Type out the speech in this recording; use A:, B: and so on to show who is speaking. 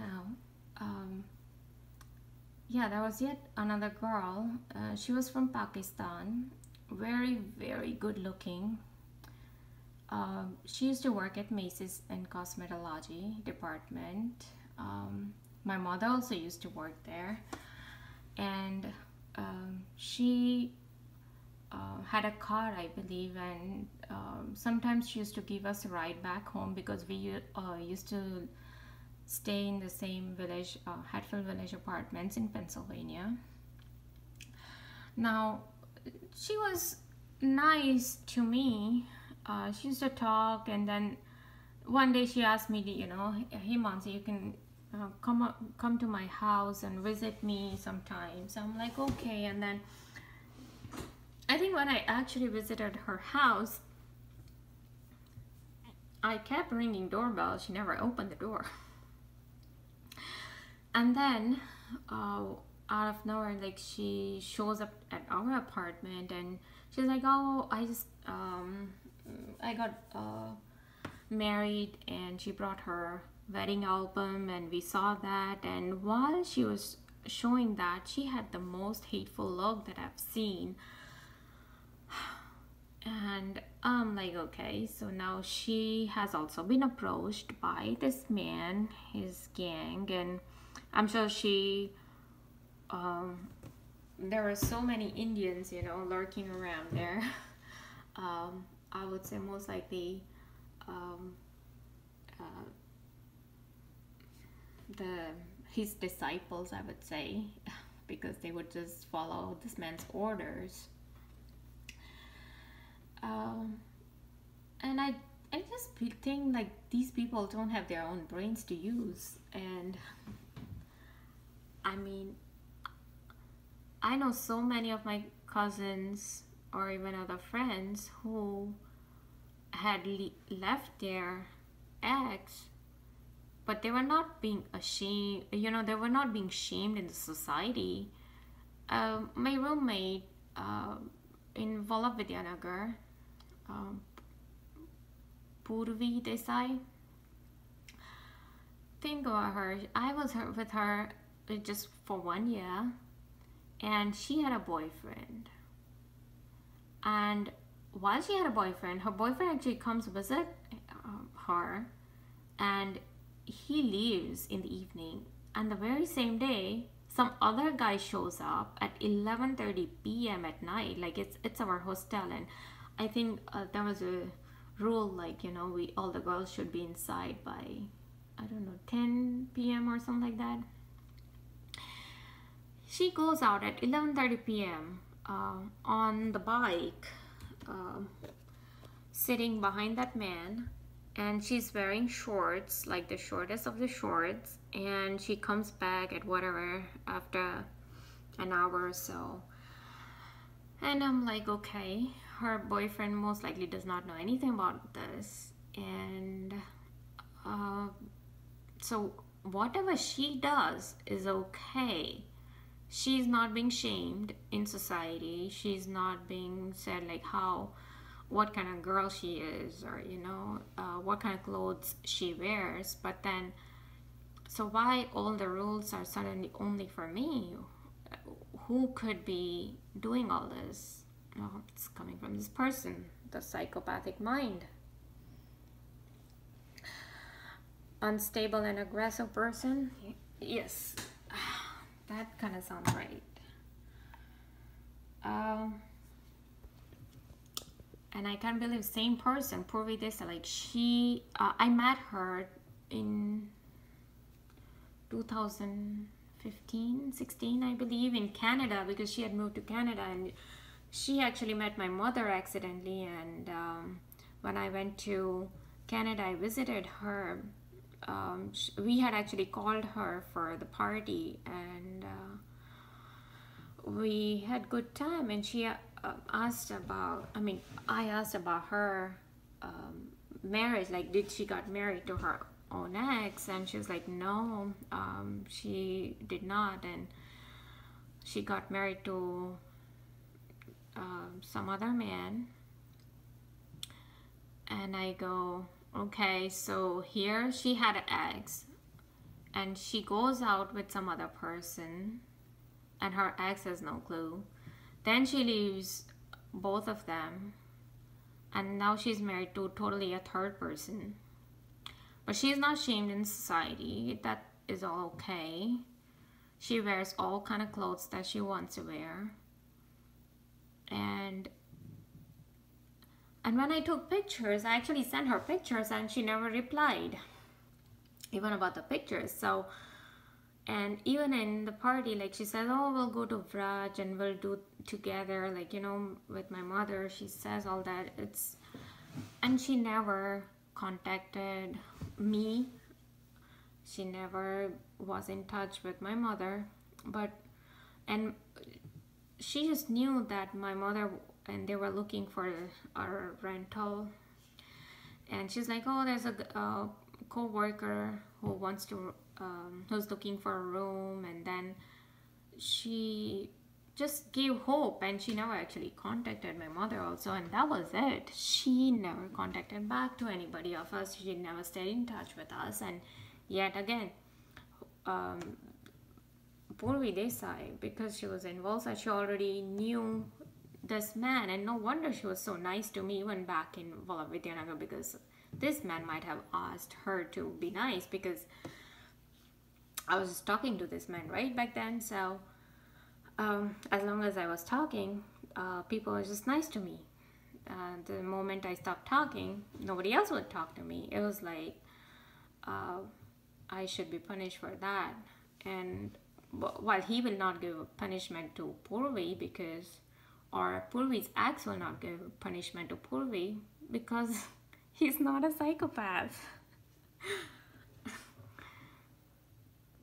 A: Now, um, yeah, there was yet another girl. She was from Pakistan, very, very good looking. She used to work at Macy's in cosmetology department. My mother also used to work there, and she had a car, I believe, and sometimes she used to give us a ride back home because we used to stay in the same village, Hatfield Village apartments in Pennsylvania. Now, she was nice to me. She used to talk, and then one day she asked me, hey Monsi, you can come to my house and visit me sometimes. I'm like, okay. And then I think when I actually visited her house, I kept ringing doorbell. She never opened the door. And then out of nowhere, like, she shows up at our apartment and she's like, oh, I got married, and she brought her wedding album and we saw that, and while she was showing that, she had the most hateful look that I've seen. And I'm like, okay, so now she has also been approached by this man, his gang, and I'm sure there were so many Indians, lurking around there. I would say most likely uh, his disciples, I would say, because they would just follow this man's orders. And I just think like these people don't have their own brains to use. And I mean, I know so many of my cousins or even other friends who had left their ex, but they were not being ashamed, they were not being shamed in the society. My roommate in V.V.Nagar, Purvi Desai, think about her. I was with her just for 1 year, and she had a boyfriend. And while she had a boyfriend, her boyfriend actually comes visit her, and he leaves in the evening. And the very same day, some other guy shows up at 11:30 p.m. at night. Like, it's our hostel, and I think there was a rule, like, we all the girls should be inside by, I don't know, 10 p.m. or something like that. She goes out at 11:30 p.m. On the bike, sitting behind that man, and she's wearing shorts, like the shortest of the shorts, and she comes back at whatever after an hour or so. And I'm like, okay, her boyfriend most likely does not know anything about this, and so whatever she does is okay. She's not being shamed in society. She's not being said like what kind of girl she is, or what kind of clothes she wears. But then, so why all the rules are suddenly only for me? Who could be doing all this? Oh, it's coming from this person, the psychopathic mind. Unstable and aggressive person? Yes, that kind of sounds right. And I can't believe same person, Purvi Desai, like I met her in 2015, 16, I believe, in Canada, because she had moved to Canada, and she actually met my mother accidentally. And when I went to Canada, I visited her. We had actually called her for the party, and we had good time. And she asked about, I asked about her marriage, like did she got married to her own ex, and she was like, no, she did not, and she got married to some other man. And I go, okay, so here she had an ex, and she goes out with some other person, and her ex has no clue. Then she leaves both of them, and now she's married to totally a third person. But she's not shamed in society. That is all okay. She wears all kind of clothes that she wants to wear. And when I took pictures, I actually sent her pictures and she never replied, even about the pictures. So, and even in the party, like she says, oh, we'll go to Vraj and we'll do together, like, you know, with my mother. She says all that. And she never contacted me. She never was in touch with my mother. And she just knew that my mother, and they were looking for a rental. And she's like, oh, there's a co-worker who wants to, who's looking for a room. And then she just gave hope, and she never actually contacted my mother also, and that was it. She never contacted back to anybody of us. She never stayed in touch with us. And yet again, Purvi Desai, because she was involved, she already knew this man, and no wonder she was so nice to me even back in V.V.Nagar, because this man might have asked her to be nice, because I was just talking to this man right back then. So as long as I was talking, people were just nice to me. The moment I stopped talking, nobody else would talk to me. It was like I should be punished for that. And while he will not give punishment to Purvi, because, or Purvi's ex will not give punishment to Purvi, because he's not a psychopath.